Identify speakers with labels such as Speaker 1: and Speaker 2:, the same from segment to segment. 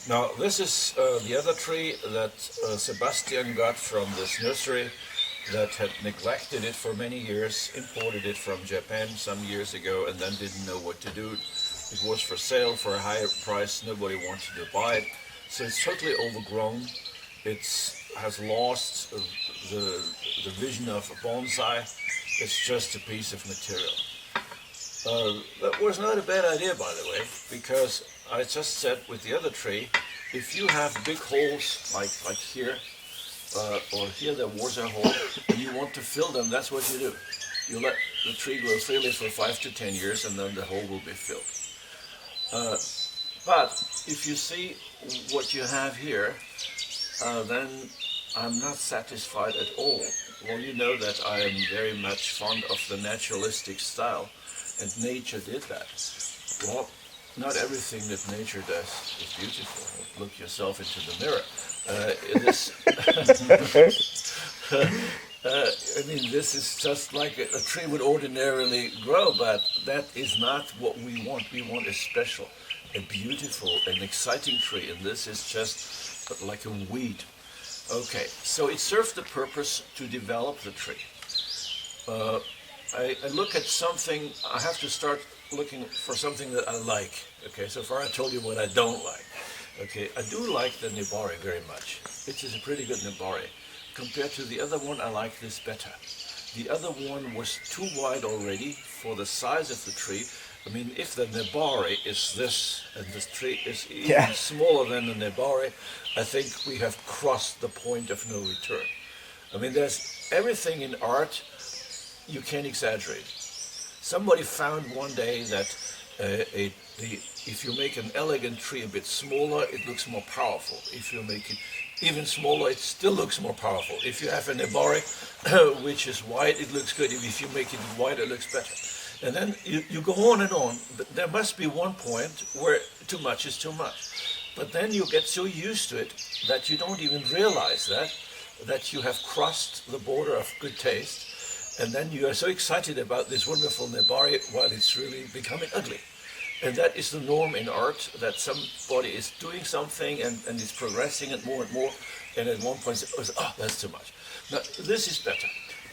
Speaker 1: Now this is the other tree that Sebastian got from this nursery that had neglected it for many years, imported it from Japan some years ago and then didn't know what to do. It was for sale for a higher price, nobody wanted to buy it. So it's totally overgrown. It has lost the vision of a bonsai. It's just a piece of material. That was not a bad idea, by the way, because I just said with the other tree, if you have big holes like here, or here there was a hole, and you want to fill them, that's what you do. You let the tree grow freely for 5 to 10 years and then the hole will be filled. But if you see what you have here, then I'm not satisfied at all. Well, you know that I am very much fond of the naturalistic style, and nature did that. Well, not everything that nature does is beautiful. Look yourself into the mirror. I mean, this is just like a tree would ordinarily grow, but that is not what we want. We want a special, a beautiful, an exciting tree, and this is just like a weed. Okay, so it served the purpose to develop the tree. I look at something, I have to start looking for something that I like. Okay, so far I told you what I don't like. Okay, I do like the Nebari very much. It is a pretty good Nebari. Compared to the other one, I like this better. The other one was too wide already for the size of the tree. I mean, if the Nebari is this, and this tree is even smaller than the Nebari, I think we have crossed the point of no return. I mean, there's everything in art you can't exaggerate. Somebody found one day that if you make an elegant tree a bit smaller, it looks more powerful. If you make it even smaller, it still looks more powerful. If you have a Nebari which is wide, it looks good. If you make it wide, it looks better. And then you go on and on, but there must be one point where too much is too much. But then you get so used to it that you don't even realize that you have crossed the border of good taste. And then you are so excited about this wonderful Nebari while it's really becoming ugly. And that is the norm in art, that somebody is doing something and is progressing it more and more, and at one point says, oh, that's too much. Now, this is better,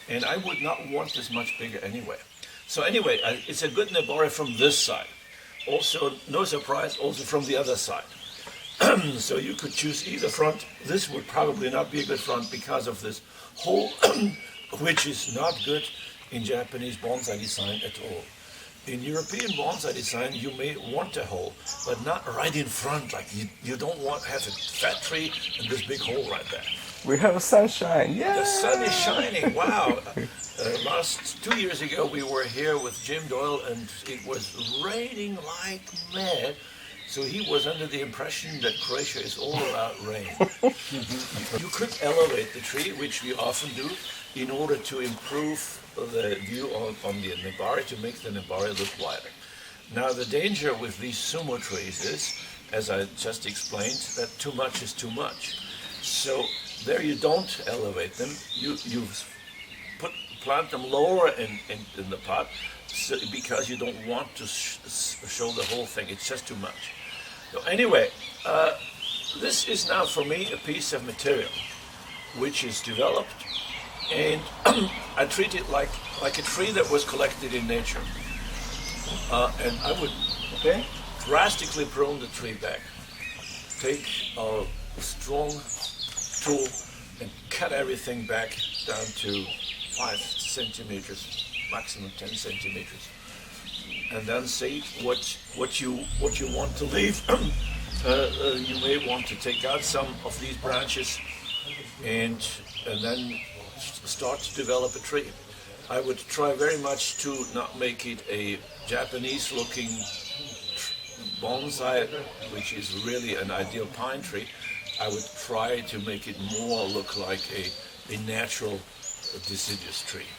Speaker 1: and I would not want this much bigger anyway. So anyway, it's a good Nebari from this side. Also, no surprise, also from the other side. So you could choose either front. This would probably not be a good front because of this hole, which is not good in Japanese bonsai design at all. In European bonsai design, you may want a hole, but not right in front. Like you don't want to have a fat tree and this big hole right there.
Speaker 2: We have sunshine. Yeah.
Speaker 1: The sun is shining. Wow. Last 2 years ago, we were here with Jim Doyle, and it was raining like mad. So he was under the impression that Croatia is all about rain. You could elevate the tree, which we often do, in order to improve the view on the Nebari, to make the Nebari look wider. Now the danger with these sumo trees is, as I just explained, that too much is too much. So there you don't elevate them, you plant them lower in the pot, so, because you don't want to show the whole thing, it's just too much. So anyway, this is now for me a piece of material which is developed, and I treat it like a tree that was collected in nature. And I would drastically prune the tree back. Take a strong tool and cut everything back down to 5 centimeters, maximum 10 centimeters. And then see what you want to leave. You may want to take out some of these branches and then start to develop a tree. I would try very much to not make it a Japanese-looking bonsai, which is really an ideal pine tree. I would try to make it more look like a natural deciduous tree.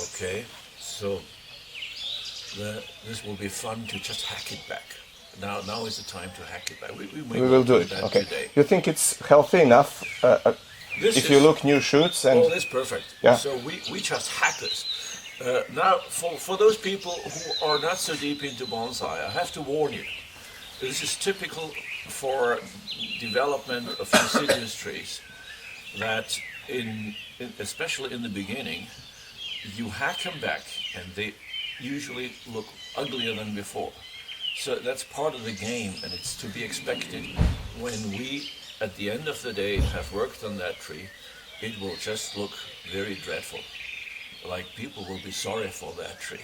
Speaker 1: Okay, so this will be fun to just hack it back. Now is the time to hack it back. We
Speaker 2: will do it. Okay. Today. You think it's healthy enough? If you look new shoots and...
Speaker 1: Oh, that's perfect. Yeah. So we just hack this. Now, for those people who are not so deep into bonsai, I have to warn you. this is typical for development of deciduous trees, that especially in the beginning, you hack them back and they usually look uglier than before. So that's part of the game, and it's to be expected. When we, at the end of the day, have worked on that tree, it will just look very dreadful. Like people will be sorry for that tree.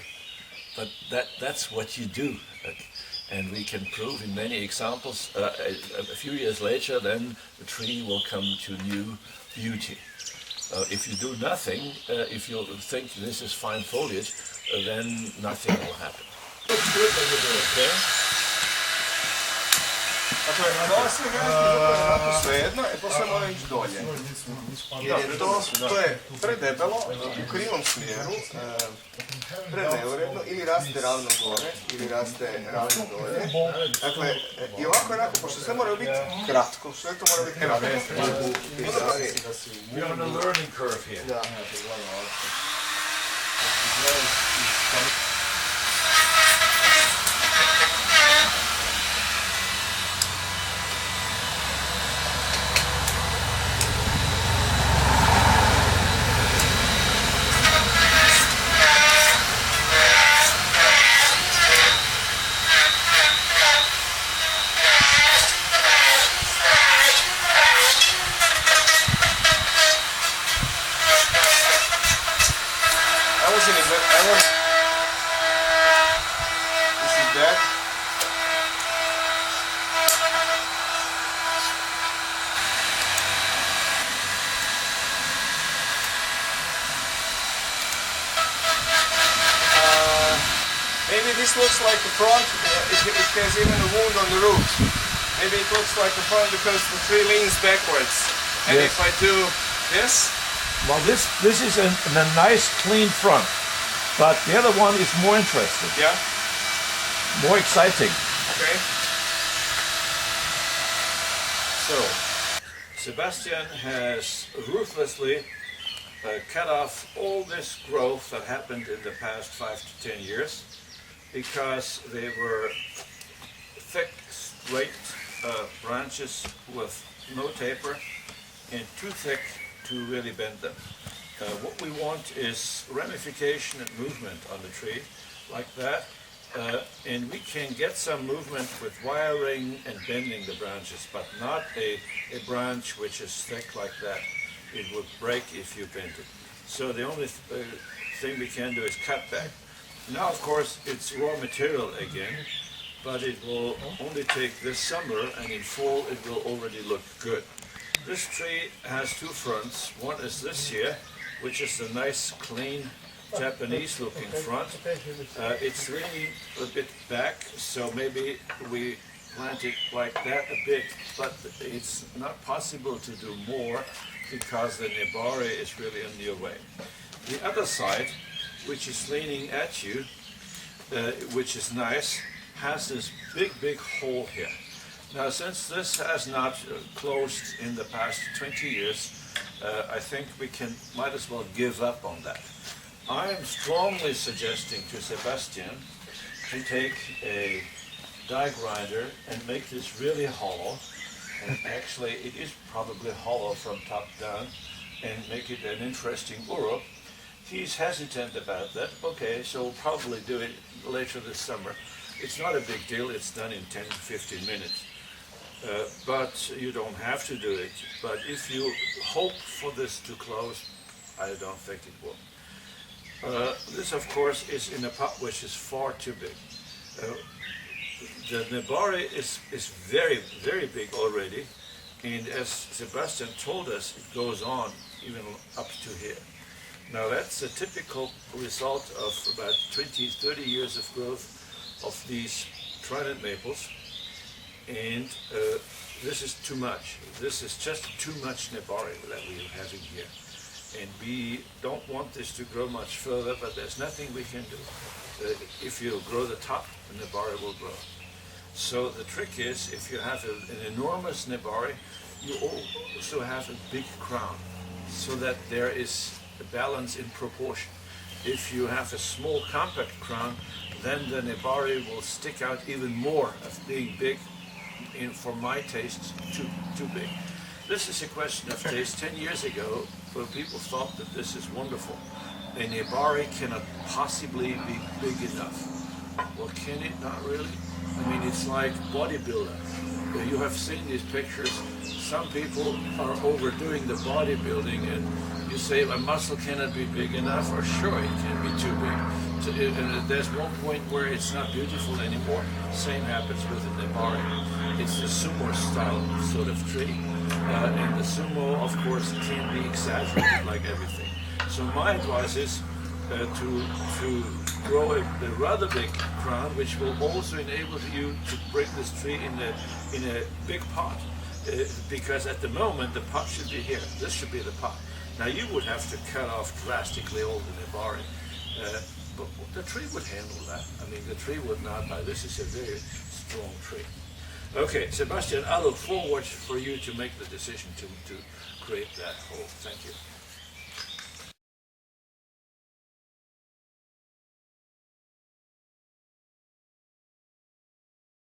Speaker 1: But that's what you do. And we can prove in many examples, a few years later, then the tree will come to new beauty. If you do nothing, if you think this is fine foliage, then nothing will happen. Looks good when you do it, okay?
Speaker 2: Dakle, na dole se gledati svejedno i posle mora ići dolje. Jer je to je predebelo, u krivom smjeru, preneuredno, ili raste ravno gore, ili raste ravno dolje. Dakle, i ovako onako, pošto sve mora biti kratko, sve to mora biti kratko.
Speaker 1: We're on a learning curve here.
Speaker 2: Da. Maybe this looks like the front, it has even a wound on the root. Maybe it looks like the front because the tree leans backwards. And yes. If I do this...
Speaker 1: Well, this is a nice clean front, but the other one is more interesting.
Speaker 2: Yeah?
Speaker 1: More exciting.
Speaker 2: Okay.
Speaker 1: So, Sebastian has ruthlessly cut off all this growth that happened in the past 5 to 10 years because they were thick, straight branches with no taper and too thick to really bend them. What we want is ramification and movement on the tree like that, and we can get some movement with wiring and bending the branches, but not a branch which is thick like that. It would break if you bend it. So the only thing we can do is cut back. Now, of course, it's raw material again, but it will only take this summer, and in fall it will already look good. This tree has two fronts. One is this here, which is a nice, clean, Japanese-looking front. It's leaning a bit back, so maybe we plant it like that a bit, but it's not possible to do more because the nebare is really in your way. The other side, which is leaning at you, which is nice, has this big hole here. Now, since this has not closed in the past 20 years, I think we might as well give up on that. I am strongly suggesting to Sebastian to take a die grinder and make this really hollow, and actually it is probably hollow from top down, and make it an interesting uro. He's hesitant about that. Okay, so we'll probably do it later this summer. It's not a big deal, it's done in 10 to 15 minutes. But you don't have to do it. But if you hope for this to close, I don't think it will. This, of course, is in a pot which is far too big. The nebare is very big already, and as Sebastian told us, it goes on even up to here. Now that's a typical result of about 20-30 years of growth of these trident maples, and this is too much. This is just too much nebare that we are having here. And we don't want this to grow much further, but there's nothing we can do. If you grow the top, the nebare will grow. So the trick is, if you have an enormous nebare, you also have a big crown, so that there is a balance in proportion. If you have a small compact crown, then the Nebari will stick out even more of being big, for my tastes, too big. This is a question of taste. 10 years ago, when people thought that this is wonderful, a Nebari cannot possibly be big enough. Well, can it? Not really. I mean, it's like bodybuilder. You have seen these pictures. Some people are overdoing the bodybuilding, and you say a muscle cannot be big enough, or sure, it can be too big. So there's one point where it's not beautiful anymore. Same happens with the Nebari. It's the sumo style sort of tree. And the sumo, of course, can be exaggerated like everything. So my advice is to grow a rather big crown, which will also enable you to bring this tree in a big pot. Because at the moment the pot should be here. This should be the pot. Now you would have to cut off drastically all the Nebari, but the tree would handle that. I mean, the tree would not. This is a very strong tree. Okay, Sebastian, I look forward for you to make the decision to create that hole. Thank you.